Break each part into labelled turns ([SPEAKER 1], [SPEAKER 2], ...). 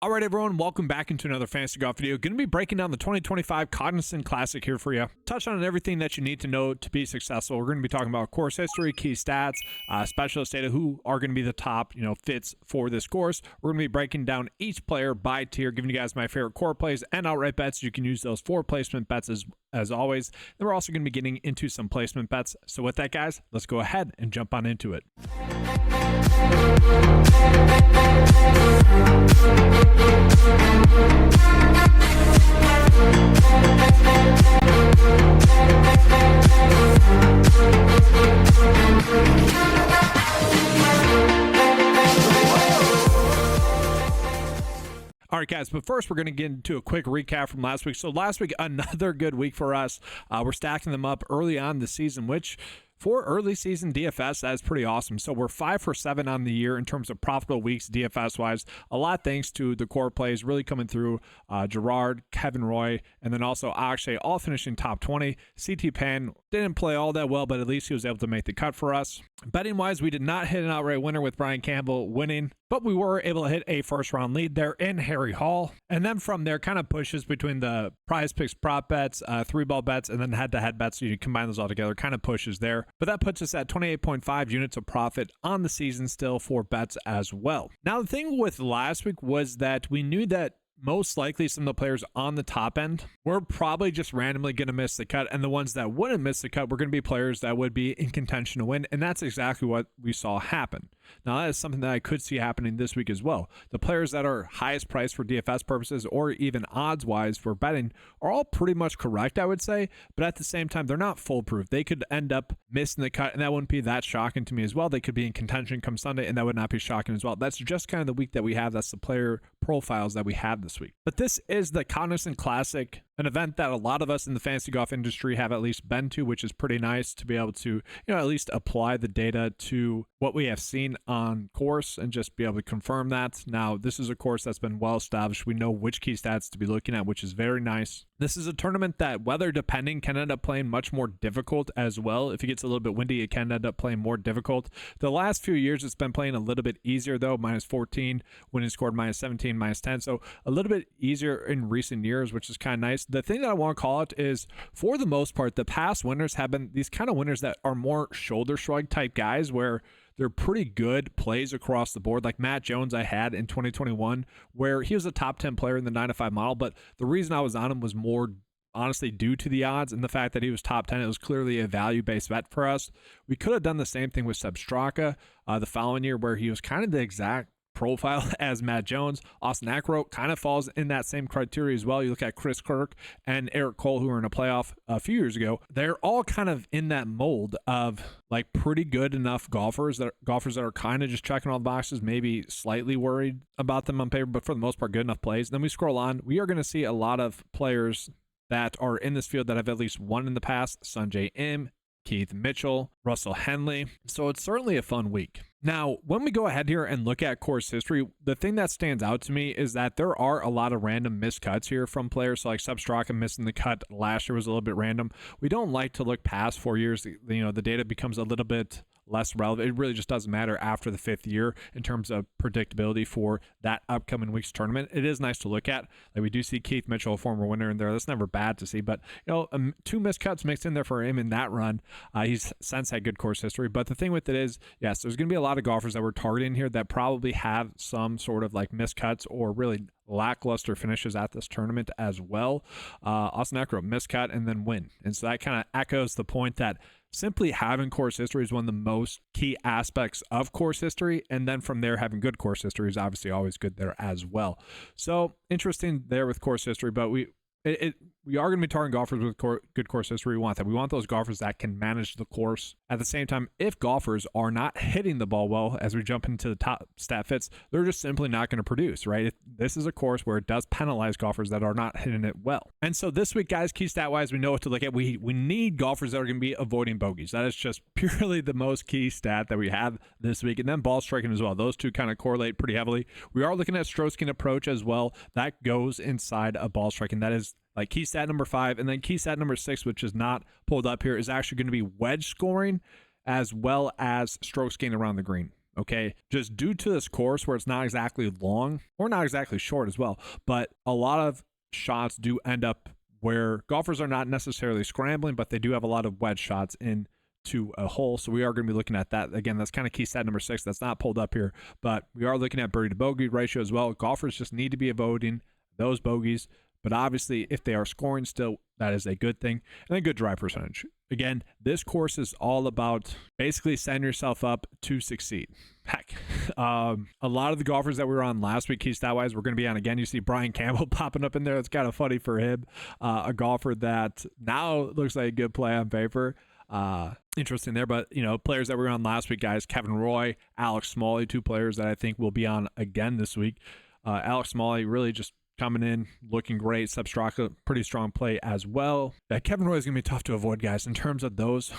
[SPEAKER 1] All right, everyone, welcome back into another Fantasy Golf video. Going to be breaking down the 2025 Cognizant Classic here for you. Touch on everything that you need to know to be successful. We're going to be talking about course history, key stats, specialist data, who are going to be the top, fits for this course. We're going to be breaking down each player by tier, giving you guys my favorite core plays and outright bets. You can use those for placement bets as always. Then we're also going to be getting into some placement bets. So with that, guys, let's go ahead and jump on into it. All right, guys, but first we're going to get into a quick recap from last week. So last week, another good week for us. We're stacking them up early on in the season, which for early season DFS, that is pretty awesome. So we're 5 for 7 on the year in terms of profitable weeks DFS-wise. A lot thanks to the core plays really coming through. Gerard, Kevin Roy, and then also Akshay all finishing top 20. CT Pan didn't play all that well, but at least he was able to make the cut for us. Betting-wise, we did not hit an outright winner with Brian Campbell winning, but we were able to hit a first-round lead there in Harry Hall. And then from there, kind of pushes between the PrizePicks prop bets, 3-ball bets, and then head-to-head bets. So you combine those all together, kind of pushes there. But that puts us at 28.5 units of profit on the season still for bets as well. Now, the thing with last week was that we knew that most likely some of the players on the top end were probably just randomly going to miss the cut, and the ones that wouldn't miss the cut were going to be players that would be in contention to win, and that's exactly what we saw happen. Now, that is something that I could see happening this week as well. The players that are highest priced for DFS purposes or even odds-wise for betting are all pretty much correct, I would say, but at the same time, they're not foolproof. They could end up missing the cut, and that wouldn't be that shocking to me as well. They could be in contention come Sunday, and that would not be shocking as well. That's just kind of the week that we have. That's the player profiles that we have this week. But this is the Cognizant Classic, an event that a lot of us in the fantasy golf industry have at least been to, which is pretty nice to be able to, at least apply the data to what we have seen on course and just be able to confirm that. Now, this is a course that's been well established. We know which key stats to be looking at, which is very nice. This is a tournament that, weather depending, can end up playing much more difficult as well. If it gets a little bit windy, it can end up playing more difficult. The last few years, it's been playing a little bit easier, though. -14, winning scored -17, -10. So a little bit easier in recent years, which is kind of nice. The thing that I want to call out is, for the most part, the past winners have been these kind of winners that are more shoulder shrug type guys where they're pretty good plays across the board. Like Matt Jones I had in 2021, where he was a top 10 player in the 9-to-5 model, but the reason I was on him was more honestly due to the odds and the fact that he was top 10. It was clearly a value-based bet for us. We could have done the same thing with Seb Straka the following year, where he was kind of the exact profile as Matt Jones. Austin Ackroyd kind of falls in that same criteria as well. You look at Chris Kirk and Eric Cole, who were in a playoff a few years ago. They're all kind of in that mold of like pretty good enough golfers that are kind of just checking all the boxes, maybe slightly worried about them on paper, but for the most part, good enough plays. Then we scroll on. We are going to see a lot of players that are in this field that have at least won in the past. Sanjay Im, Keith Mitchell, Russell Henley. So it's certainly a fun week. Now, when we go ahead here and look at course history, the thing that stands out to me is that there are a lot of random missed cuts here from players. So like Seb Straka missing the cut last year was a little bit random. We don't like to look past 4 years. The data becomes a little bit less relevant. It really just doesn't matter after the 5th year in terms of predictability for that upcoming week's tournament. It is nice to look at. Like we do see Keith Mitchell, a former winner in there. That's never bad to see, but 2 missed cuts mixed in there for him in that run. He's since had good course history, but the thing with it is, yes, there's going to be a lot of golfers that we're targeting here that probably have some sort of like missed cuts or really lackluster finishes at this tournament as well. Austin Eckroat, miscut and then win. And so that kind of echoes the point that simply having course history is one of the most key aspects of course history. And then from there, having good course history is obviously always good there as well. So interesting there with course history, but we are going to be targeting golfers with good course history. We want that. We want those golfers that can manage the course. At the same time, if golfers are not hitting the ball well as we jump into the top stat fits, they're just simply not going to produce, right? This is a course where it does penalize golfers that are not hitting it well. And so this week, guys, key stat-wise, we know what to look at. We need golfers that are going to be avoiding bogeys. That is just purely the most key stat that we have this week. And then ball striking as well. Those two kind of correlate pretty heavily. We are looking at stroke gain approach as well. That goes inside of ball striking. That is like key stat number 5, and then key stat number 6, which is not pulled up here, is actually going to be wedge scoring as well as strokes gained around the green. okay? Just due to this course where it's not exactly long or not exactly short as well, but a lot of shots do end up where golfers are not necessarily scrambling, but they do have a lot of wedge shots into a hole. So we are going to be looking at that. Again, that's kind of key stat number 6. That's not pulled up here, but we are looking at birdie to bogey ratio as well. Golfers just need to be avoiding those bogeys. But obviously, if they are scoring still, that is a good thing. And then good drive percentage. Again, this course is all about basically setting yourself up to succeed. Heck, a lot of the golfers that we were on last week, key stat-wise, we're going to be on again. You see Brian Campbell popping up in there. It's kind of funny for him. A golfer that now looks like a good play on paper. Interesting there, but players that we were on last week, guys, Kevin Roy, Alex Smalley, 2 players that I think will be on again this week. Alex Smalley really just coming in, looking great. Substraka, pretty strong play as well. Kevin Roy is going to be tough to avoid, guys. In terms of those,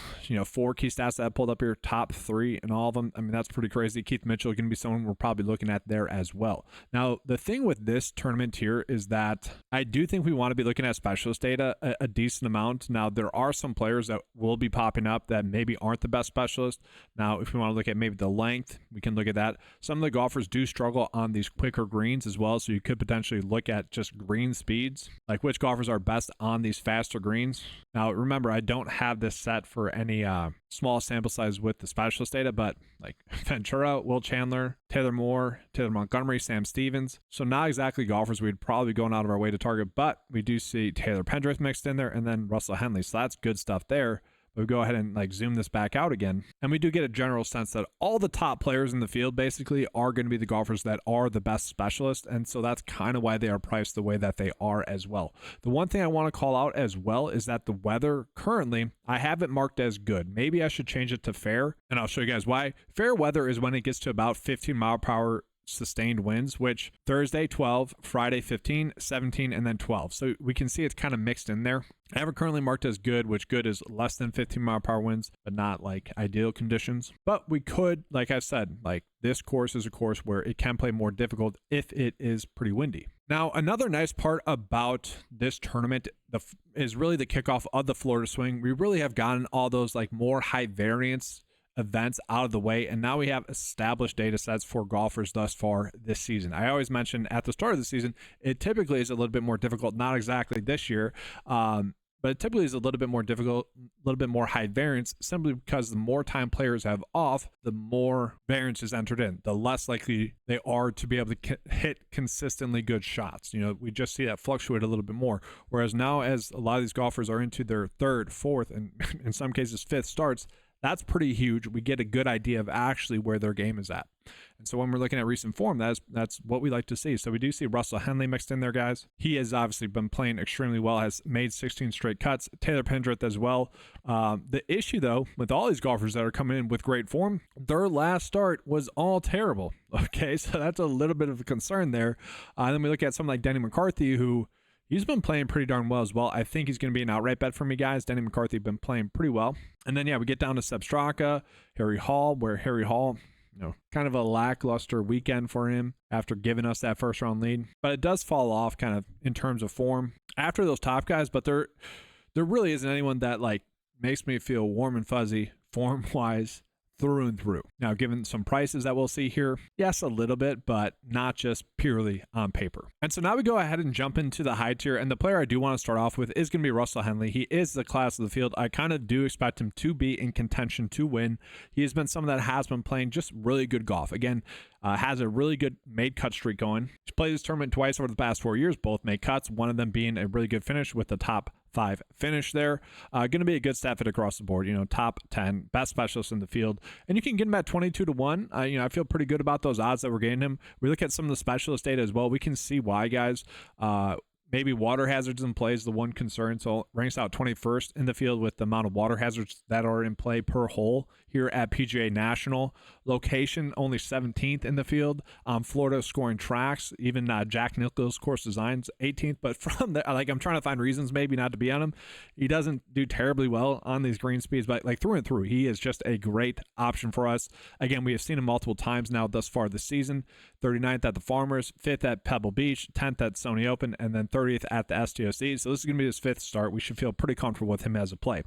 [SPEAKER 1] 4 key stats that I pulled up here, top 3 in all of them. I mean, that's pretty crazy. Keith Mitchell going to be someone we're probably looking at there as well. Now, the thing with this tournament here is that I do think we want to be looking at specialist data a decent amount. Now, there are some players that will be popping up that maybe aren't the best specialist. Now, if we want to look at maybe the length, we can look at that. Some of the golfers do struggle on these quicker greens as well, so you could potentially look at just green speeds, like which golfers are best on these faster greens. Now, remember, I don't have this set for any small sample size with the specialist data, but like Ventura, Will Chandler, Taylor Moore, Taylor Montgomery, Sam Stevens. So not exactly golfers we'd probably be going out of our way to target, but we do see Taylor Pendrith mixed in there and then Russell Henley. So that's good stuff there. But we go ahead and zoom this back out again. And we do get a general sense that all the top players in the field basically are going to be the golfers that are the best specialists. And so that's kind of why they are priced the way that they are as well. The one thing I want to call out as well is that the weather currently, I have it marked as good. Maybe I should change it to fair. And I'll show you guys why. Fair weather is when it gets to about 15 mile per hour sustained winds, which Thursday 12, Friday 15, 17, and then 12. So we can see it's kind of mixed in there. I have it currently marked as good, which good is less than 15 mile per hour winds, but not like ideal conditions. But we could, like I said, like this course is a course where it can play more difficult if it is pretty windy. Now, another nice part about this tournament is really the kickoff of the Florida Swing. We really have gotten all those like more high variance events out of the way, and now we have established data sets for golfers thus far this season. I always mention at the start of the season, it typically is a little bit more difficult, not exactly this year, but it typically is a little bit more difficult, a little bit more high variance, simply because the more time players have off, the more variance is entered in, the less likely they are to be able to hit consistently good shots. We just see that fluctuate a little bit more. Whereas now, as a lot of these golfers are into their 3rd, 4th, and in some cases 5th starts, that's pretty huge. We get a good idea of actually where their game is at. And so when we're looking at recent form, that's what we like to see. So we do see Russell Henley mixed in there, guys. He has obviously been playing extremely well, has made 16 straight cuts. Taylor Pendrith as well. The issue, though, with all these golfers that are coming in with great form, their last start was all terrible. Okay, so that's a little bit of a concern there. Then we look at someone like Denny McCarthy, who he's been playing pretty darn well as well. I think he's going to be an outright bet for me, guys. Denny McCarthy been playing pretty well. And then, we get down to Substraka, Harry Hall, where Harry Hall, kind of a lackluster weekend for him after giving us that first round lead. But it does fall off kind of in terms of form after those top guys. But there really isn't anyone that makes me feel warm and fuzzy form-wise through and through. Now, given some prices that we'll see here, yes, a little bit, but not just purely on paper. And so now we go ahead and jump into the high tier, and the player I do want to start off with is going to be Russell Henley. He is the class of the field. I kind of do expect him to be in contention to win. He has been someone that has been playing just really good golf. Again, has a really good made cut streak going. He's played this tournament twice over the past 4 years, both made cuts, one of them being a really good finish with the top 5 finish there. Going to be a good stat fit across the board. Top 10 best specialist in the field, and you can get him at 22 to 1. I feel pretty good about those odds that we're getting him. We look at some of the specialist data as well. We can see why, guys. Maybe water hazards in play is the one concern. So ranks out 21st in the field with the amount of water hazards that are in play per hole here at PGA National. Location only 17th in the field. Florida scoring tracks, even Jack Nicklaus course designs 18th. But from there, I'm trying to find reasons maybe not to be on him. He doesn't do terribly well on these green speeds, but through and through, he is just a great option for us. Again, we have seen him multiple times now thus far this season. 39th at the Farmers, 5th at Pebble Beach, 10th at Sony Open, and then 30th at the STOC. So this is going to be his 5th start. We should feel pretty comfortable with him as a play.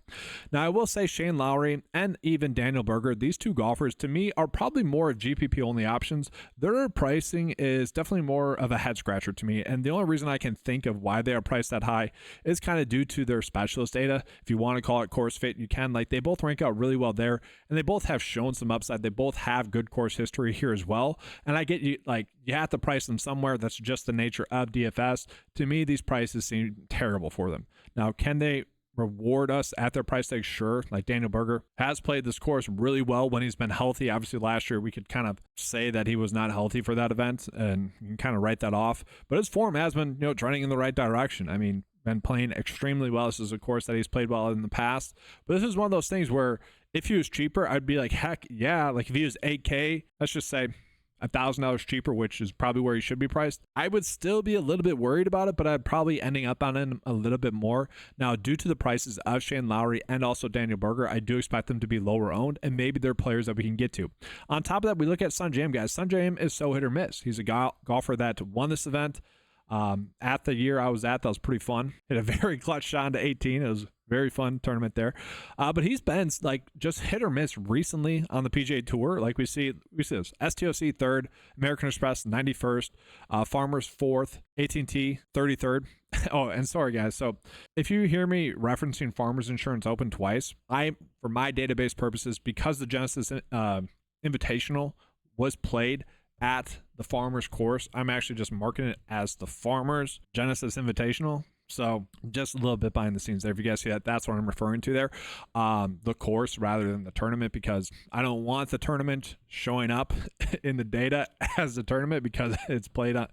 [SPEAKER 1] Now, I will say Shane Lowry and even Daniel Berger, these two golfers to me are probably more of GPP only options. Their pricing is definitely more of a head scratcher to me. And the only reason I can think of why they are priced that high is kind of due to their specialist data. If you want to call it course fit, you can. Like, they both rank out really well there, and they both have shown some upside. They both have good course history here as well. And I get you, like, you have to price them somewhere. That's just the nature of DFS. To me, these prices seem terrible for them. Now, can they reward us at their price tag? Sure. Like, Daniel Berger has played this course really well when he's been healthy. Obviously last year we could kind of say that he was not healthy for that event, and you can kind of write that off, but his form has been, trending in the right direction. I mean, been playing extremely well. This is a course that he's played well in the past, but this is one of those things where if he was cheaper, I'd be like, heck yeah. Like, if he was 8K, let's just say $1,000 cheaper, which is probably where he should be priced, I would still be a little bit worried about it, but I'd probably ending up on him a little bit more. Now, due to the prices of Shane Lowry and also Daniel Berger, I do expect them to be lower owned, and maybe they're players that we can get to. On top of that, we look at Sungjae Im, guys. Sungjae Im is so hit or miss. He's a golfer that won this event. At the year I was at, that was pretty fun. Hit a very clutch shot into 18. It was a very fun tournament there. But he's been like just hit or miss recently on the PGA Tour. Like we see this STOC 3rd, American Express 91st, Farmers 4th, AT&T 33rd. Oh, and sorry guys. So if you hear me referencing Farmers Insurance Open twice, for my database purposes, because the Genesis Invitational was played at the Farmers course, I'm actually just marking it as the Farmers Genesis Invitational. So just a little bit behind the scenes there. If you guys see that, that's what I'm referring to there. The course rather than the tournament, because I don't want the tournament showing up in the data as the tournament because it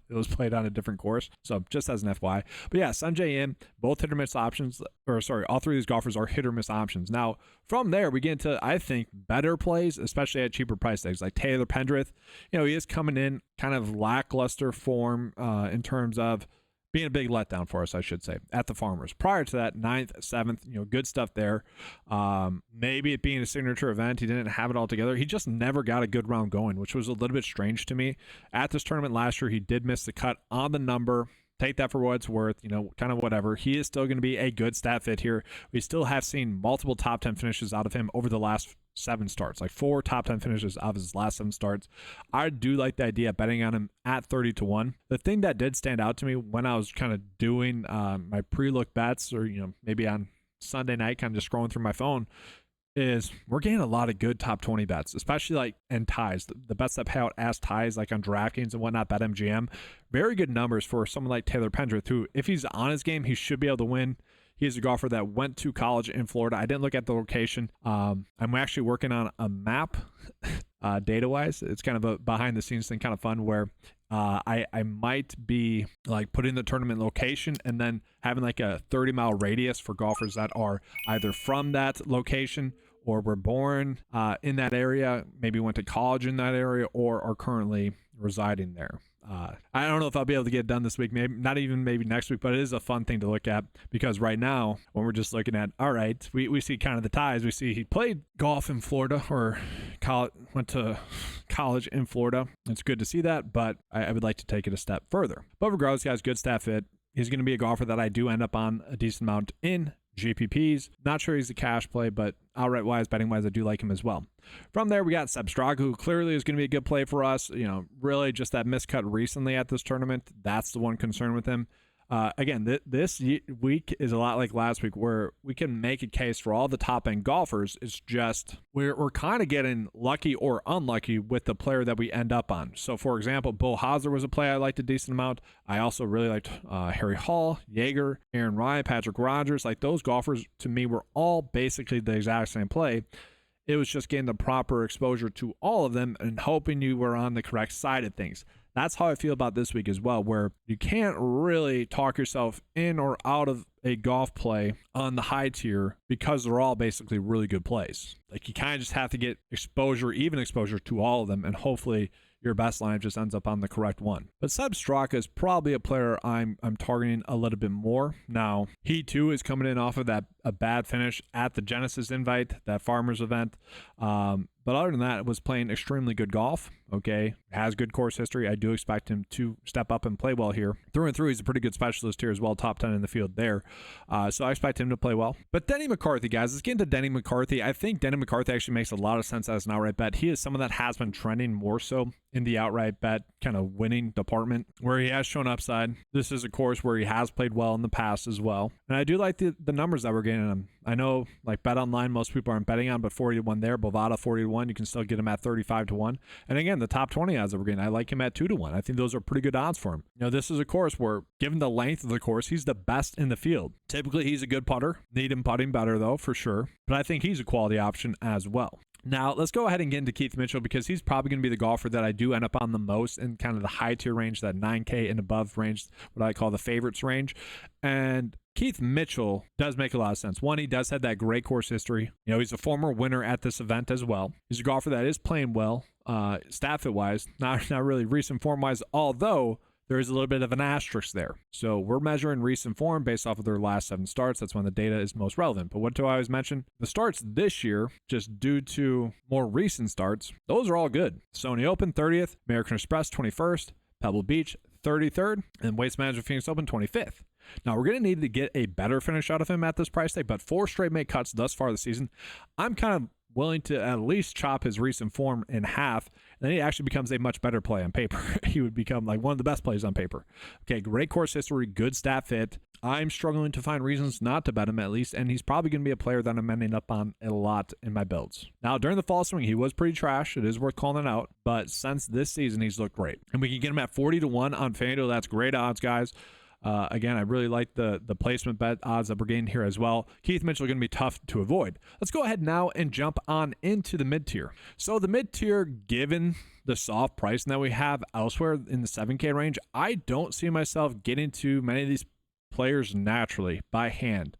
[SPEAKER 1] was played on a different course. So just as an FYI. But yeah, Sungjae Im, both hit or miss options, all three of these golfers are hit or miss options. Now, from there, we get into, I think, better plays, especially at cheaper price tags, like Taylor Pendrith. He is coming in kind of lackluster form in terms of being a big letdown for us, I should say, at the Farmers. Prior to that, 9th, 7th, good stuff there. Maybe it being a signature event, he didn't have it all together. He just never got a good round going, which was a little bit strange to me. At this tournament last year, he did miss the cut on the number. Take that for what it's worth, kind of whatever. He is still going to be a good stat fit here. We still have seen multiple top 10 finishes out of him over the last 7 starts, like 4 top 10 finishes out of his last 7 starts. I do like the idea of betting on him at 30-1. The thing that did stand out to me when I was kind of doing my pre-look bets, or maybe on Sunday night, kind of just scrolling through my phone, is we're getting a lot of good top 20 bets, especially like in ties. The bets that pay out as ties, like on DraftKings and whatnot, BetMGM, very good numbers for someone like Taylor Pendrith, who, if he's on his game, he should be able to win. He's a golfer that went to college in Florida. I didn't look at the location. I'm actually working on a map data-wise. It's kind of a behind-the-scenes thing, kind of fun, where I might be like putting the tournament location and then having like a 30-mile radius for golfers that are either from that location or were born in that area, maybe went to college in that area, or are currently residing there. I don't know if I'll be able to get it done this week, maybe not even maybe next week, but it is a fun thing to look at, because right now when we're just looking at, all right, we see kind of the ties. We see he played golf in Florida, or went to college in Florida. It's good to see that, but I would like to take it a step further. But regardless, guys, good stat fit. He's going to be a golfer that I do end up on a decent amount in GPPs. Not sure he's a cash play, but outright wise, betting wise, I do like him as well. From there, we got Seb Straka, who clearly is going to be a good play for us. Really just that miscut recently at this tournament. That's the one concern with him. Again, this week is a lot like last week, where we can make a case for all the top end golfers. It's just we're kind of getting lucky or unlucky with the player that we end up on. So, for example, Beau Hossler was a play I liked a decent amount. I also really liked Harry Hall, Jaeger, Aaron Ryan, Patrick Rogers. Like, those golfers to me were all basically the exact same play. It was just getting the proper exposure to all of them and hoping you were on the correct side of things. That's how I feel about this week as well, where you can't really talk yourself in or out of a golf play on the high tier, because they're all basically really good plays. Like, you kind of just have to get even exposure to all of them, and hopefully your best lineup just ends up on the correct one. But Seb Straka is probably a player I'm targeting a little bit more. Now, he too is coming in off of a bad finish at the Genesis Invite, that Farmers event. But other than that, was playing extremely good golf. Okay, has good course history. I do expect him to step up and play well here. Through and through, he's a pretty good specialist here as well, top 10 in the field there. So I expect him to play well. But Denny McCarthy, guys, let's get into Denny McCarthy. I think Denny McCarthy actually makes a lot of sense as an outright bet. He is someone that has been trending more so in the outright bet kind of winning department, where he has shown upside. This is a course where he has played well in the past as well. And I do like the numbers that we're getting him. I know, like, Bet Online, most people aren't betting on, but 40 to 1 there. Bovada 40 to 1. You can still get him at 35 to 1. And again, the top 20 odds that we're getting, I like him at 2 to 1. I think those are pretty good odds for him. You know, this is a course where, given the length of the course, he's the best in the field. Typically, he's a good putter. Need him putting better, though, for sure. But I think he's a quality option as well. Now, let's go ahead and get into Keith Mitchell, because he's probably going to be the golfer that I do end up on the most in kind of the high tier range, that 9K and above range, what I call the favorites range. And Keith Mitchell does make a lot of sense. One, he does have that great course history. You know, he's a former winner at this event as well. He's a golfer that is playing well, stat fit wise, not really recent form wise, although there is a little bit of an asterisk there. So we're measuring recent form based off of their last 7 starts. That's when the data is most relevant. But what do I always mention? The starts this year, just due to more recent starts, those are all good. Sony Open 30th, American Express 21st, Pebble Beach 33rd, and Waste Management Phoenix Open 25th. Now, we're going to need to get a better finish out of him at this price tag, but 4 straight make cuts thus far this season. I'm kind of willing to at least chop his recent form in half, and then he actually becomes a much better play on paper. He would become like one of the best plays on paper. Okay, great course history, good stat fit. I'm struggling to find reasons not to bet him at least, and he's probably going to be a player that I'm ending up on a lot in my builds. Now, during the fall swing, he was pretty trash. It is worth calling it out, but since this season, he's looked great. And we can get him at 40 to 1 on FanDuel. That's great odds, guys. Again, I really like the placement bet odds that we're getting here as well. Keith Mitchell going to be tough to avoid. Let's go ahead now and jump on into the mid-tier. So the mid-tier, given the soft pricing that we have elsewhere in the 7K range, I don't see myself getting to many of these players naturally by hand.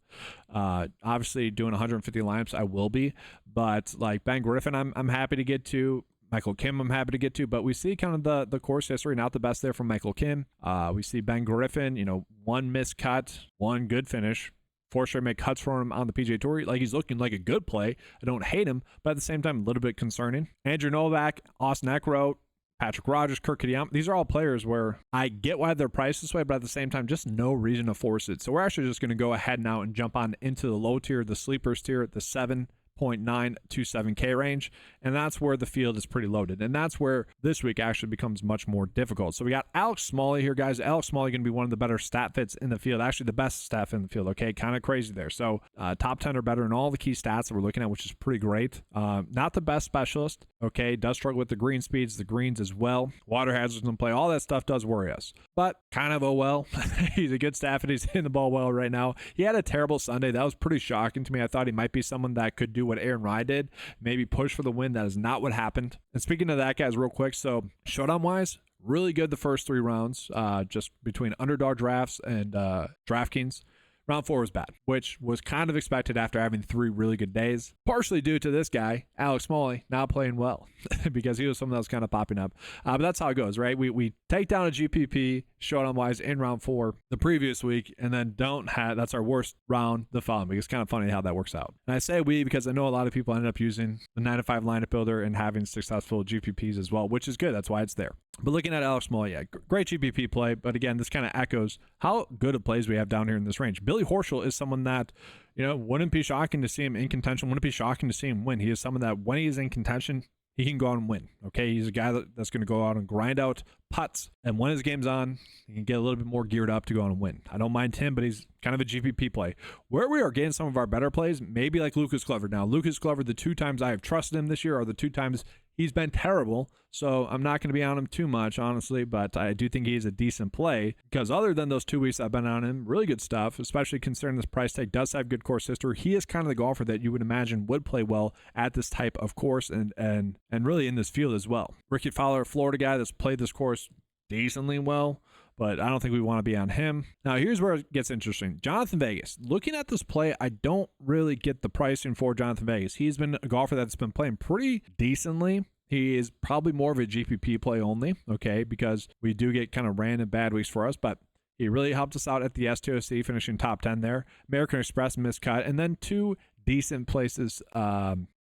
[SPEAKER 1] Obviously, doing 150 lineups, I will be. But like Ben Griffin, I'm happy to get to. Michael Kim, I'm happy to get to, but we see kind of the course history, not the best there from Michael Kim. We see Ben Griffin, you know, 1 missed cut, 1 good finish, 4 straight make cuts for him on the PGA Tour. Like, he's looking like a good play. I don't hate him, but at the same time, a little bit concerning. Andrew Novak, Austin Eckroat, Patrick Rogers, Kirk Kitayama, these are all players where I get why they're priced this way, but at the same time, just no reason to force it. So we're actually just going to go ahead now and jump on into the low tier, the sleepers tier at the 7.927K range, and that's where the field is pretty loaded, and that's where this week actually becomes much more difficult. So we got Alex Smalley here, guys. Alex Smalley going to be one of the better stat fits in the field, actually the best stat fit in the field. Okay, kind of crazy there. So top 10 or better in all the key stats that we're looking at, which is pretty great. Not the best specialist. Okay, does struggle with the green speeds, the greens as well, water hazards in play, all that stuff does worry us, but kind of, oh well. He's a good stat fit. He's hitting the ball well right now. He had a terrible Sunday. That was pretty shocking to me. I thought he might be someone that could do what Aaron Rai did, maybe push for the win. That is not what happened. And speaking of that, guys, real quick, so showdown wise, really good the first 3 rounds, just between underdog drafts and DraftKings. Round 4 was bad, which was kind of expected after having 3 really good days, partially due to this guy, Alex Smalley, not playing well because he was someone that was kind of popping up. But that's how it goes, right? We take down a GPP showdown-wise in round 4 the previous week, and then that's our worst round the following week. It's kind of funny how that works out. And I say we because I know a lot of people ended up using the 9-to-5 lineup builder and having successful GPPs as well, which is good. That's why it's there. But looking at Alex Smalley, yeah, great GPP play. But again, this kind of echoes how good of plays we have down here in this range. Billy Horschel is someone that, you know, wouldn't be shocking to see him in contention. Wouldn't be shocking to see him win. He is someone that when he is in contention, he can go out and win. Okay, he's a guy that's going to go out and grind out putts, and when his game's on, he can get a little bit more geared up to go out and win. I don't mind him, but he's kind of a GPP play. Where we are getting some of our better plays, maybe like Lucas Glover. Now, Lucas Glover, the 2 times I have trusted him this year are the 2 times he's been terrible, so I'm not going to be on him too much, honestly, but I do think he's a decent play because other than those 2 weeks I've been on him, really good stuff, especially considering this price tag does have good course history. He is kind of the golfer that you would imagine would play well at this type of course and really in this field as well. Ricky Fowler, Florida guy that's played this course decently well, but I don't think we want to be on him. Now, here's where it gets interesting. Jonathan Vegas. Looking at this play, I don't really get the pricing for Jonathan Vegas. He's been a golfer that's been playing pretty decently. He is probably more of a GPP play only, okay, because we do get kind of random bad weeks for us, but he really helped us out at the S2C, finishing top 10 there. American Express miscut, and then 2 decent places,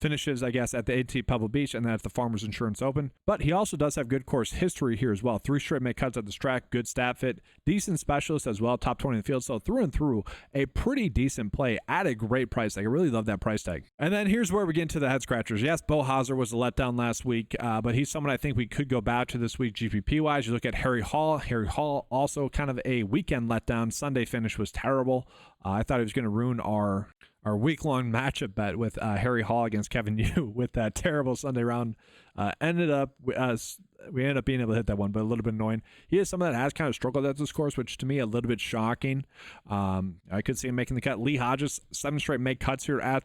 [SPEAKER 1] finishes, I guess, at the AT Pebble Beach and then at the Farmers Insurance Open. But he also does have good course history here as well. 3 straight make cuts at this track, good stat fit, decent specialist as well, top 20 in the field. So through and through, a pretty decent play at a great price tag. I really love that price tag. And then here's where we get into the head scratchers. Yes, Bo Hauser was a letdown last week, but he's someone I think we could go back to this week GPP-wise. You look at Harry Hall. Harry Hall also kind of a weekend letdown. Sunday finish was terrible. I thought he was going to ruin our week-long matchup bet with Harry Hall against Kevin Yu with that terrible Sunday round. We ended up being able to hit that one, but a little bit annoying. He is someone that has kind of struggled at this course, which to me a little bit shocking. I could see him making the cut. Lee Hodges, 7 straight make cuts here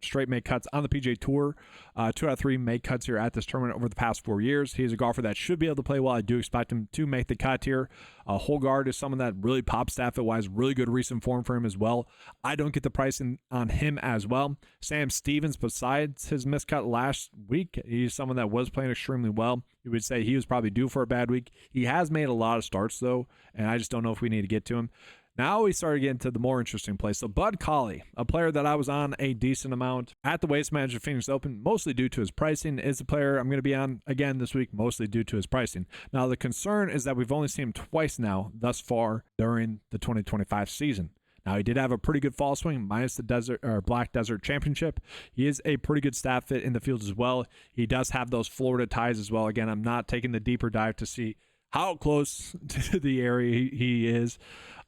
[SPEAKER 1] straight make cuts on the PGA Tour. 2 out of 3 make cuts here at this tournament over the past 4 years. He's a golfer that should be able to play well. I do expect him to make the cut here. Holgard is someone that really pops staff-wise, really good recent form for him as well. I don't get the pricing on him as well. Sam Stevens, besides his miscut last week, he's someone that was playing extremely well. You would say he was probably due for a bad week. He has made a lot of starts, though, and I just don't know if we need to get to him. Now we started getting to the more interesting place. So Bud Cauley, a player that I was on a decent amount at the Waste Management Phoenix Open, mostly due to his pricing, is a player I'm going to be on again this week, mostly due to his pricing. Now the concern is that we've only seen him twice now thus far during the 2025 season. Now, he did have a pretty good fall swing, minus the Black Desert Championship. He is a pretty good stat fit in the field as well. He does have those Florida ties as well. Again, I'm not taking the deeper dive to see how close to the area he is,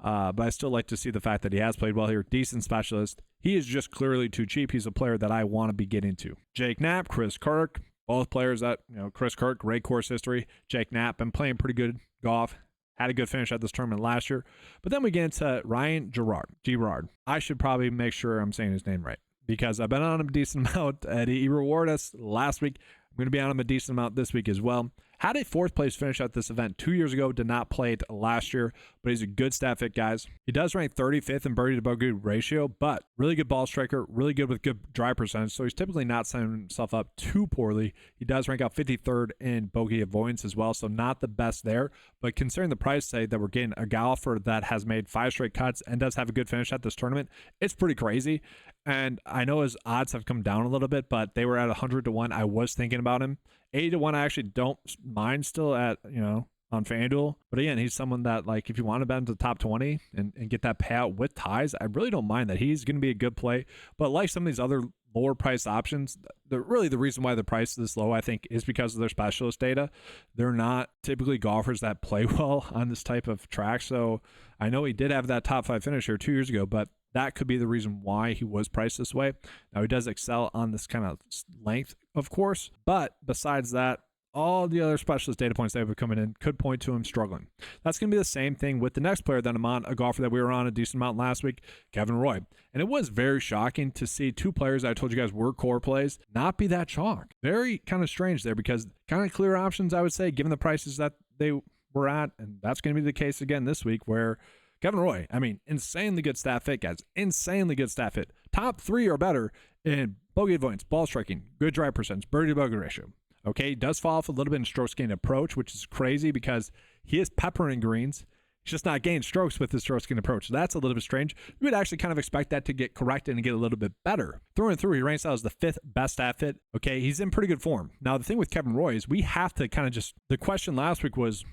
[SPEAKER 1] but I still like to see the fact that he has played well here. Decent specialist. He is just clearly too cheap. He's a player that I want to be getting to. Jake Knapp, Chris Kirk, both players that, Chris Kirk, great course history. Jake Knapp, been playing pretty good golf. Had a good finish at this tournament last year. But then we get into Ryan Gerard. I should probably make sure I'm saying his name right because I've been on him a decent amount. He rewarded us last week. I'm going to be on him a decent amount this week as well. Had a 4th place finish at this event 2 years ago. Did not play it last year, but he's a good stat fit, guys. He does rank 35th in birdie to bogey ratio, but really good ball striker, really good with good drive percentage, so he's typically not setting himself up too poorly. He does rank out 53rd in bogey avoidance as well, so not the best there, but considering the price tag that we're getting a golfer that has made 5 straight cuts and does have a good finish at this tournament, it's pretty crazy. And I know his odds have come down a little bit, but they were at 100 to 1. I was thinking about him. 80 to 1, I actually don't mind still at, on FanDuel. But again, he's someone that, like, if you want to bet into the top 20 and get that payout with ties, I really don't mind that. He's going to be a good play. But like some of these other lower priced options, the reason why the price is this low, I think, is because of their specialist data. They're not typically golfers that play well on this type of track. So I know he did have that top 5 finish here 2 years ago, but that could be the reason why he was priced this way. Now, he does excel on this kind of length, of course. But besides that, all the other specialist data points that were coming in could point to him struggling. That's going to be the same thing with the next player that I'm on, a golfer that we were on a decent amount last week, Kevin Roy. And it was very shocking to see 2 players I told you guys were core plays not be that chalk. Very kind of strange there because kind of clear options, I would say, given the prices that they were at. And that's going to be the case again this week where Kevin Roy, insanely good stat fit, guys. Insanely good stat fit. Top 3 or better in bogey avoidance, ball striking, good drive percentage, birdie to bogey ratio. Okay, he does fall off a little bit in strokes gained approach, which is crazy because he is peppering greens. He's just not gaining strokes with his strokes gained approach. So that's a little bit strange. You would actually kind of expect that to get corrected and get a little bit better. Through and through, he ranks out as the 5th best stat fit. Okay, he's in pretty good form. Now, the thing with Kevin Roy is we have to kind of the question last week was,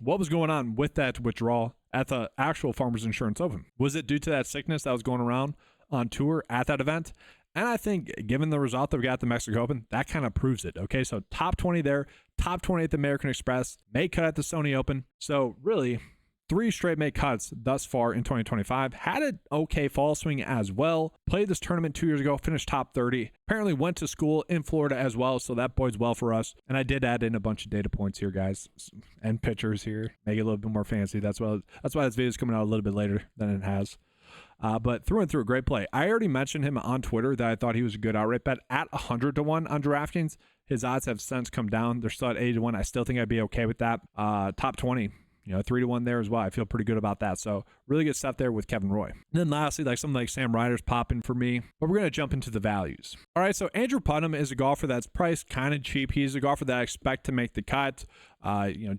[SPEAKER 1] what was going on with that withdrawal at the actual Farmers Insurance Open? Was it due to that sickness that was going around on tour at that event? And I think given the result that we got at the Mexico Open, that kind of proves it. Okay, so top 20 there, top 20 at the American Express, make cut at the Sony Open. So really, 3 straight make cuts thus far in 2025. Had an okay fall swing as well. Played this tournament 2 years ago, finished top 30. Apparently went to school in Florida as well, so that bodes well for us. And I did add in a bunch of data points here, guys, and pictures here. Make it a little bit more fancy. That's why this video is coming out a little bit later than it has. But through and through, a great play. I already mentioned him on Twitter that I thought he was a good outright bet at 100 to 1 on DraftKings. His odds have since come down. They're still at 80 to 1. I still think I'd be okay with that. Top 20, 3 to 1 there as well. I feel pretty good about that. So really good stuff there with Kevin Roy. And then lastly, something like Sam Ryder's popping for me. But we're going to jump into the values. All right, so Andrew Putnam is a golfer that's priced kind of cheap. He's a golfer that I expect to make the cut.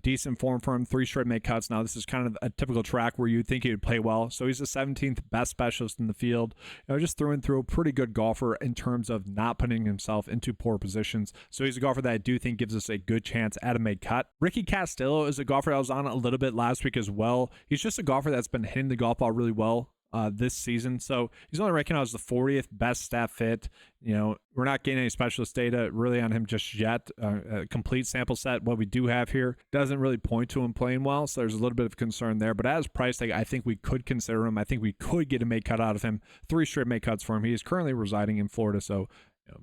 [SPEAKER 1] Decent form for him, 3 straight make cuts. Now, this is kind of a typical track where you'd think he would play well. So he's the 17th best specialist in the field. Just through and through, a pretty good golfer in terms of not putting himself into poor positions. So he's a golfer that I do think gives us a good chance at a make cut. Ricky Castillo is a golfer that was on a little bit last week as well. He's just a golfer that's been hitting the golf ball really well this season. So he's only ranking out as the 40th best stat fit. We're not getting any specialist data really on him just yet. A complete sample set, what we do have here, doesn't really point to him playing well. So there's a little bit of concern there. But as price tag, I think we could consider him. I think we could get a make cut out of him. 3 straight make cuts for him. He is currently residing in Florida. So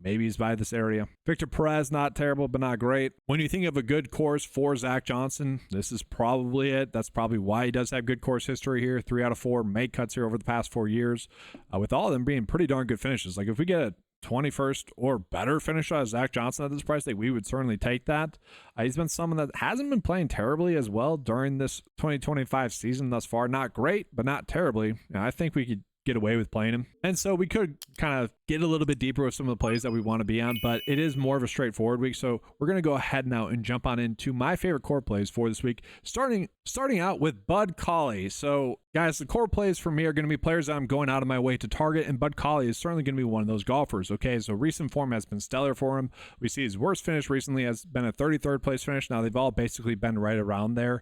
[SPEAKER 1] maybe he's by this area. Victor Perez, not terrible, but not great. When you think of a good course for Zach Johnson, this is probably it. That's probably why he does have good course history here. 3 out of 4 make cuts here over the past 4 years, with all of them being pretty darn good finishes. Like if we get a 21st or better finish out of Zach Johnson at this price tag, we would certainly take that. He's been someone that hasn't been playing terribly as well during this 2025 season thus far. Not great, but not terribly. I think we could get away with playing him. And so we could kind of get a little bit deeper with some of the plays that we want to be on, but it is more of a straightforward week. So we're going to go ahead now and jump on into my favorite core plays for this week, starting out with Bud Cauley. So guys, the core plays for me are going to be players that I'm going out of my way to target, and Bud Cauley is certainly going to be one of those golfers. Okay, so recent form has been stellar for him. We see his worst finish recently has been a 33rd place finish. Now they've all basically been right around there,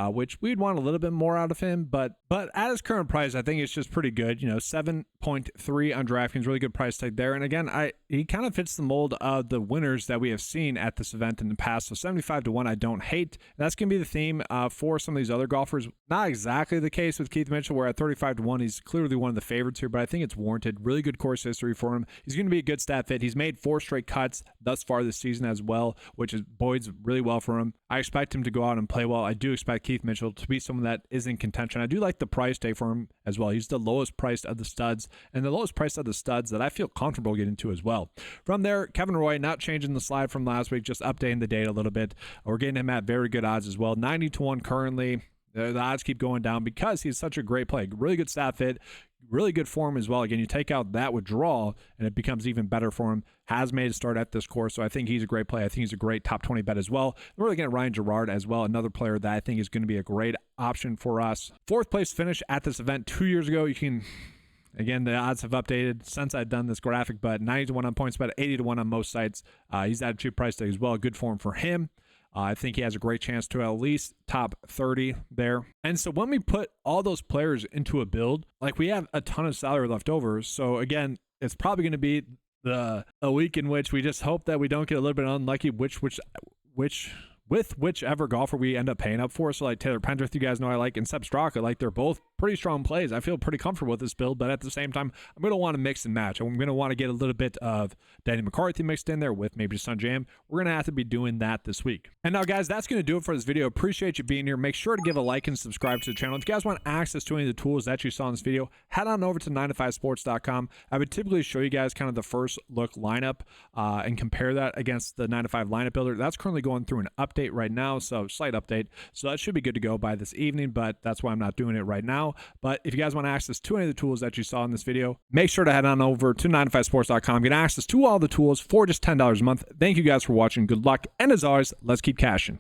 [SPEAKER 1] which we'd want a little bit more out of him, but at his current price, I think it's just pretty good. 7.3 on DraftKings, really good price tag there. And again, he kind of fits the mold of the winners that we have seen at this event in the past. So 75 to 1, I don't hate. That's going to be the theme for some of these other golfers. Not exactly the case with Keith Mitchell, where at 35 to 1, he's clearly one of the favorites here, but I think it's warranted. Really good course history for him. He's going to be a good stat fit. He's made 4 straight cuts thus far this season as well, which bodes really well for him. I expect him to go out and play well. I do expect Keith Mitchell to be someone that is in contention. I do like the price tag for him as well. He's the lowest priced of the studs, and the lowest priced of the studs that I feel comfortable getting to as well. From there, Kevin Roy, not changing the slide from last week, just updating the data a little bit. We're getting him at very good odds as well. 90 to 1 currently. The odds keep going down because he's such a great play. Really good stat fit, really good form as well. Again, you take out that withdrawal and it becomes even better for him. Has made a start at this course, so I think he's a great play. I think he's a great top 20 bet as well. We're looking at Ryan Gerard as well, another player that I think is going to be a great option for us. 4th place finish at this event 2 years ago. Again, the odds have updated since I've done this graphic, but 90 to 1 on points, but 80 to 1 on most sites. He's at a cheap price tag as well. Good form for him. I think he has a great chance to at least top 30 there. And so when we put all those players into a build, like we have a ton of salary left over. So again, it's probably going to be a week in which we just hope that we don't get a little bit unlucky, with whichever golfer we end up paying up for. So like Taylor Pendrith, you guys know I like, and Seb Straka, like they're both pretty strong plays. I feel pretty comfortable with this build, but at the same time, I'm going to want to mix and match. I'm going to want to get a little bit of Danny McCarthy mixed in there with maybe Sun Jam. We're going to have to be doing that this week. And now, guys, that's going to do it for this video. Appreciate you being here. Make sure to give a like and subscribe to the channel. If you guys want access to any of the tools that you saw in this video, head on over to 9to5sports.com. I would typically show you guys kind of the first look lineup and compare that against the 9to5 lineup builder. That's currently going through an update right now, so slight update. So that should be good to go by this evening, but that's why I'm not doing it right now. But if you guys want access to any of the tools that you saw in this video, make sure to head on over to 9to5sports.com. Get access to all the tools for just $10 a month. Thank you guys for watching. Good luck. And as always, let's keep cashing.